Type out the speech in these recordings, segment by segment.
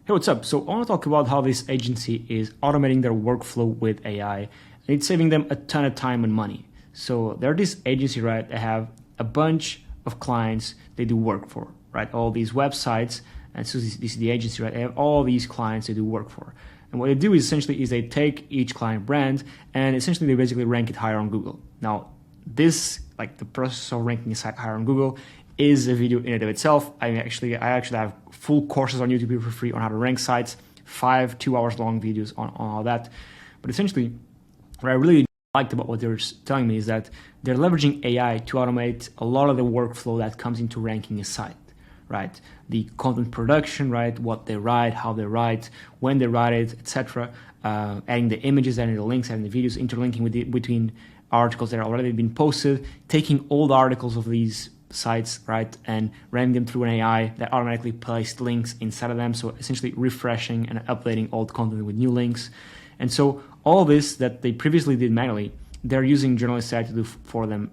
Hey, what's up? So I want to talk about how this agency is automating their workflow with AI, and it's saving them a ton of time and money. So they're this agency, right? They have a bunch of clients they do work for, right? All these websites, and so this is the agency, right? They have all these clients they do work for. And what they do is essentially is they take each client brand and essentially they basically rank it higher on Google. Now, this, like the process of ranking a site higher on Google, is a video in and of itself. I actually have full courses on YouTube for free on how to rank sites, 5 2-hour long videos on all that. But essentially, what I really liked about what they're telling me is that they're leveraging AI to automate a lot of the workflow that comes into ranking a site, right? The content production, right? What they write, how they write, when they write it, etc. Adding the images, adding the links, adding the videos, interlinking between articles that are already been posted, taking old articles of these sites, right, and running them through an AI that automatically placed links inside of them. So essentially refreshing and updating old content with new links. And so all this that they previously did manually, they're using Journalist AI to do for them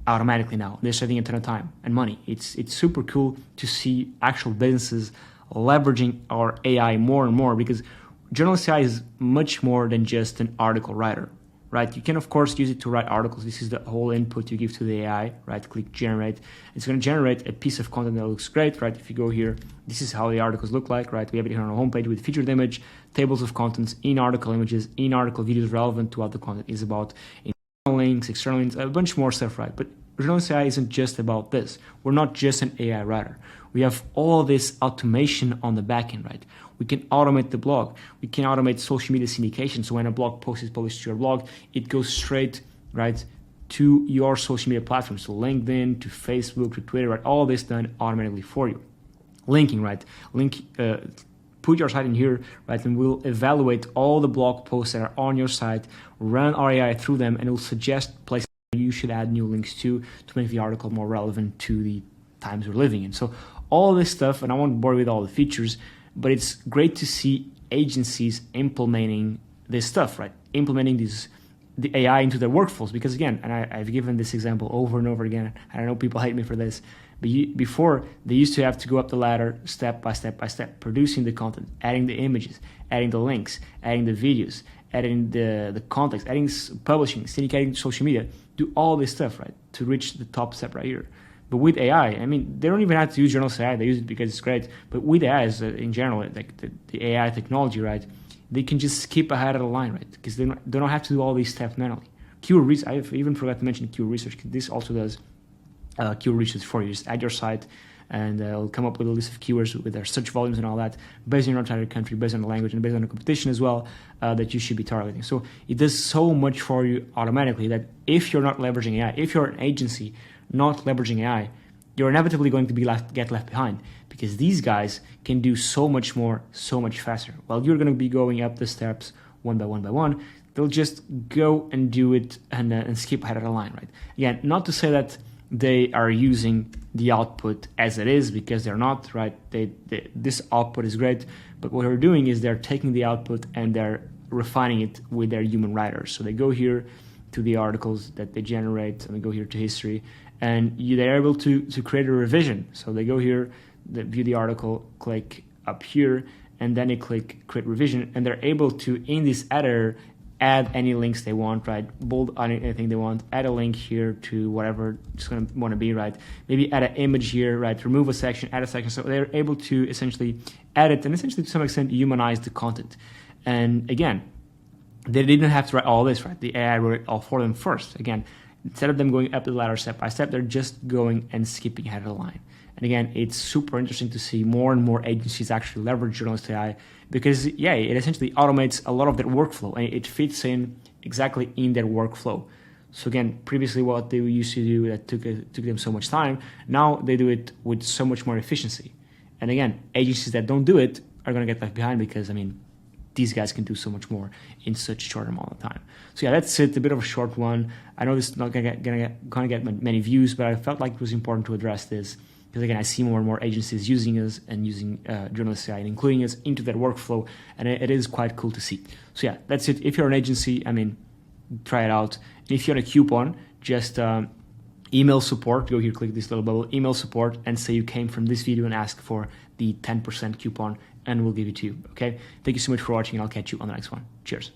automatically now. They're saving a ton of time and money. It's super cool to see actual businesses leveraging our AI more and more, because Journalist AI is much more than just an article writer. Right, you can of course use it to write articles. This is the whole input you give to the AI. Right, click generate. It's going to generate a piece of content that looks great. Right, if you go here, this is how the articles look like. Right, we have it here on our homepage with featured image, tables of contents, in-article images, in-article videos relevant to what the content is about, internal links, external links, a bunch more stuff. Right, but Journalist AI isn't just about this. We're not just an AI writer. We have all this automation on the back end. Right. We can automate the blog. We can automate social media syndication. So when a blog post is published to your blog, it goes straight, right, to your social media platforms. So LinkedIn, to Facebook, to Twitter, right? All this done automatically for you. Linking, right? Put your site in here, right? And we'll evaluate all the blog posts that are on your site, run our AI through them, and it will suggest places you should add new links to make the article more relevant to the times we're living in. So all this stuff, and I won't bore you with all the features, but it's great to see agencies implementing this stuff, right? Implementing the AI into their workflows. Because again, and I've given this example over and over again, and I know people hate me for this, but before they used to have to go up the ladder step by step by step, producing the content, adding the images, adding the links, adding the videos, adding the context, adding publishing, syndicating social media, do all this stuff, right, to reach the top step right here. But with AI, I mean, they don't even have to use Journalist AI. They use it because it's great. But with AI, in general, like the AI technology, right, they can just skip ahead of the line, right? Because they don't have to do all these steps manually. Keyword research, I even forgot to mention keyword research. This also does keyword research for you. Just add your site, and it'll come up with a list of keywords with their search volumes and all that, based on your target country, based on the language, and based on the competition as well, that you should be targeting. So it does so much for you automatically that if you're not leveraging AI, if you're an agency not leveraging AI, you're inevitably going to get left behind, because these guys can do so much more, so much faster. While you're going to be going up the steps one by one, they'll just go and do it and skip ahead of the line, right? Again, not to say that they are using the output as it is, because they're not, right? This output is great, but what they're doing is they're taking the output and they're refining it with their human writers. So they go here to the articles that they generate, and they go here to history, and they're able to create a revision. So they go here, they view the article, click up here, and then they click create revision, and they're able to, in this editor, add any links they want, right? Bold anything they want, add a link here to whatever it's going to want to be, right? Maybe add an image here, right? Remove a section, add a section. So they're able to essentially edit and essentially to some extent humanize the content. And again, they didn't have to write all this, right? The AI wrote it all for them first. Again, instead of them going up the ladder step by step, they're just going and skipping ahead of the line. And again, it's super interesting to see more and more agencies actually leverage Journalist AI, because yeah, it essentially automates a lot of their workflow and it fits in exactly in their workflow. So again, previously what they used to do that took them so much time, now they do it with so much more efficiency. And again, agencies that don't do it are going to get left behind, because I mean, these guys can do so much more in such a short amount of time. So yeah, that's it. A bit of a short one. I know this is not gonna get many views, but I felt like it was important to address this, because again, I see more and more agencies using us and using Journalist AI and including us into their workflow, and it is quite cool to see. So yeah, that's it. If you're an agency, I mean, try it out. And if you want a coupon, just email support. Go here, click this little bubble, email support, and say you came from this video and ask for the 10% coupon, and we'll give it to you. Okay. Thank you so much for watching. I'll catch you on the next one. Cheers.